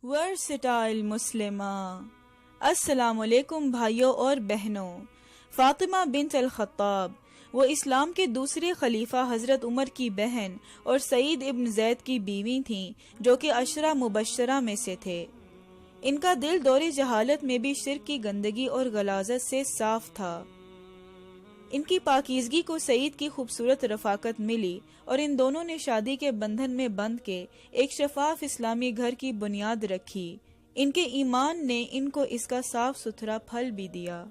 Versatile مسلمہ۔ السلام علیکم بھائیوں اور بہنوں۔ فاطمہ بنت الخطاب وہ اسلام کے دوسرے خلیفہ حضرت عمر کی بہن اور سعید ابن زید کی بیوی تھیں، جو کہ عشرہ مبشرہ میں سے تھے۔ ان کا دل دور جہالت میں بھی شرک کی گندگی اور غلاظت سے صاف تھا۔ ان کی پاکیزگی کو سعید کی خوبصورت رفاقت ملی اور ان دونوں نے شادی کے بندھن میں بندھ کے ایک شفاف اسلامی گھر کی بنیاد رکھی۔ ان کے ایمان نے ان کو اس کا صاف ستھرا پھل بھی دیا۔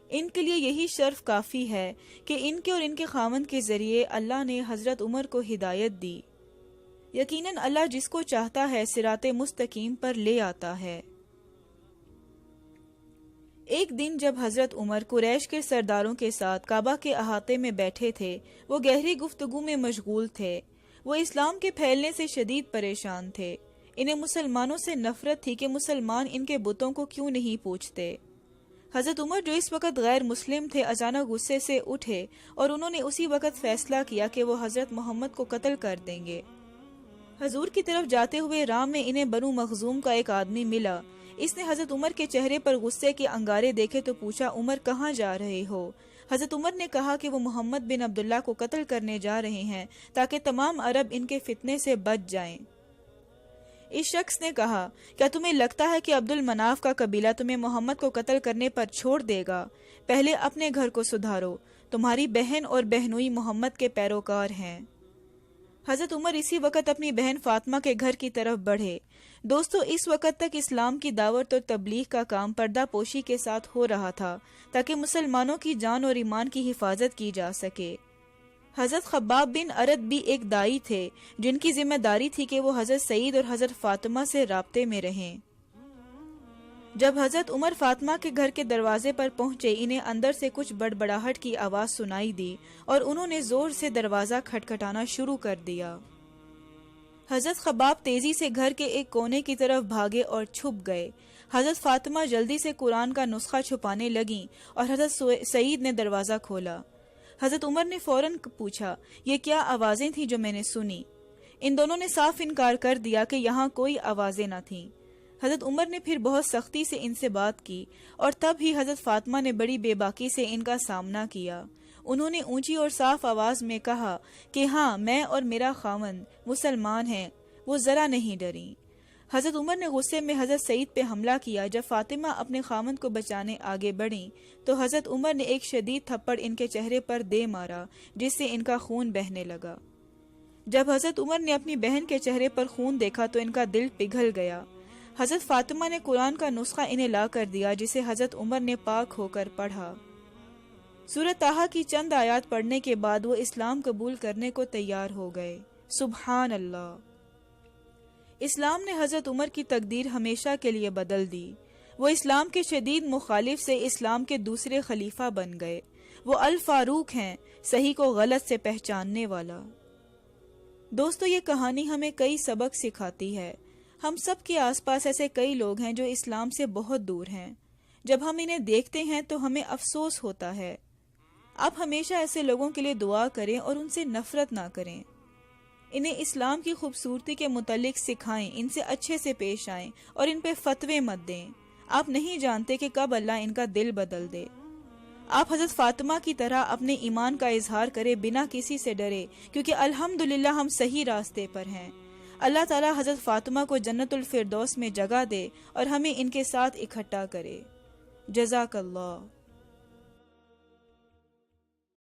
ان کے لیے یہی شرف کافی ہے کہ ان کے اور ان کے خاوند کے ذریعے اللہ نے حضرت عمر کو ہدایت دی۔ یقیناً اللہ جس کو چاہتا ہے صراط مستقیم پر لے آتا ہے۔ ایک دن جب حضرت عمر قریش کے سرداروں کے ساتھ کعبہ کے احاطے میں بیٹھے تھے، وہ گہری گفتگو میں مشغول تھے۔ وہ اسلام کے پھیلنے سے شدید پریشان تھے۔ انہیں مسلمانوں سے نفرت تھی کہ مسلمان ان کے بتوں کو کیوں نہیں پوجتے۔ حضرت عمر جو اس وقت غیر مسلم تھے اچانک غصے سے اٹھے اور انہوں نے اسی وقت فیصلہ کیا کہ وہ حضرت محمد کو قتل کر دیں گے۔ حضور کی طرف جاتے ہوئے راہ میں انہیں بنو مخزوم کا ایک آدمی ملا۔ اس نے حضرت عمر کے چہرے پر غصے کے انگارے دیکھے تو پوچھا، عمر کہاں جا رہے ہو؟ حضرت عمر نے کہا کہ وہ محمد بن عبداللہ کو قتل کرنے جا رہے ہیں تاکہ تمام عرب ان کے فتنے سے بچ جائیں۔ اس شخص نے کہا، کیا تمہیں لگتا ہے کہ عبد المناف کا قبیلہ تمہیں محمد کو قتل کرنے پر چھوڑ دے گا؟ پہلے اپنے گھر کو سدھارو، تمہاری بہن اور بہنوئی محمد کے پیروکار ہیں۔ حضرت عمر اسی وقت اپنی بہن فاطمہ کے گھر کی طرف بڑھے۔ دوستو، اس وقت تک اسلام کی دعوت اور تبلیغ کا کام پردہ پوشی کے ساتھ ہو رہا تھا تاکہ مسلمانوں کی جان اور ایمان کی حفاظت کی جا سکے۔ حضرت خباب بن ارد بھی ایک دائی تھے جن کی ذمہ داری تھی کہ وہ حضرت سعید اور حضرت فاطمہ سے رابطے میں رہیں۔ جب حضرت عمر فاطمہ کے گھر کے دروازے پر پہنچے، انہیں اندر سے کچھ بڑبڑاہٹ کی آواز سنائی دی اور انہوں نے زور سے دروازہ کھٹکھٹانا شروع کر دیا۔ حضرت خباب تیزی سے گھر کے ایک کونے کی طرف بھاگے اور چھپ گئے۔ حضرت فاطمہ جلدی سے قرآن کا نسخہ چھپانے لگیں اور حضرت سعید نے دروازہ کھولا۔ حضرت عمر نے فوراً پوچھا، یہ کیا آوازیں تھیں جو میں نے سنی؟ ان دونوں نے صاف انکار کر دیا کہ یہاں کوئی آوازیں نہ تھیں۔ حضرت عمر نے پھر بہت سختی سے ان سے بات کی اور تب ہی حضرت فاطمہ نے بڑی بے باکی سے ان کا سامنا کیا۔ انہوں نے اونچی اور صاف آواز میں کہا کہ ہاں، میں اور میرا خاوند مسلمان ہیں۔ وہ ذرا نہیں ڈریں۔ حضرت عمر نے غصے میں حضرت سعید پہ حملہ کیا۔ جب فاطمہ اپنے خاوند کو بچانے آگے بڑھیں تو حضرت عمر نے ایک شدید تھپڑ ان کے چہرے پر دے مارا جس سے ان کا خون بہنے لگا۔ جب حضرت عمر نے اپنی بہن کے چہرے پر خون دیکھا تو ان کا دل پگھل گیا۔ حضرت فاطمہ نے قرآن کا نسخہ انہیں لا کر دیا جسے حضرت عمر نے پاک ہو کر پڑھا۔ سورۃ طٰہٰ کی چند آیات پڑھنے کے بعد وہ اسلام قبول کرنے کو تیار ہو گئے۔ سبحان اللہ! اسلام نے حضرت عمر کی تقدیر ہمیشہ کے لیے بدل دی۔ وہ اسلام کے شدید مخالف سے اسلام کے دوسرے خلیفہ بن گئے۔ وہ الفاروق ہیں، صحیح کو غلط سے پہچاننے والا۔ دوستو، یہ کہانی ہمیں کئی سبق سکھاتی ہے۔ ہم سب کے آس پاس ایسے کئی لوگ ہیں جو اسلام سے بہت دور ہیں۔ جب ہم انہیں دیکھتے ہیں تو ہمیں افسوس ہوتا ہے۔ آپ ہمیشہ ایسے لوگوں کے لیے دعا کریں اور ان سے نفرت نہ کریں۔ انہیں اسلام کی خوبصورتی کے متعلق سکھائیں، ان سے اچھے سے پیش آئیں اور ان پہ فتوے مت دیں۔ آپ نہیں جانتے کہ کب اللہ ان کا دل بدل دے۔ آپ حضرت فاطمہ کی طرح اپنے ایمان کا اظہار کریں بنا کسی سے ڈرے، کیونکہ الحمدللہ ہم صحیح راستے پر ہیں۔ اللہ تعالی حضرت فاطمہ کو جنت الفردوس میں جگہ دے اور ہمیں ان کے ساتھ اکٹھا کرے۔ جزاک اللہ۔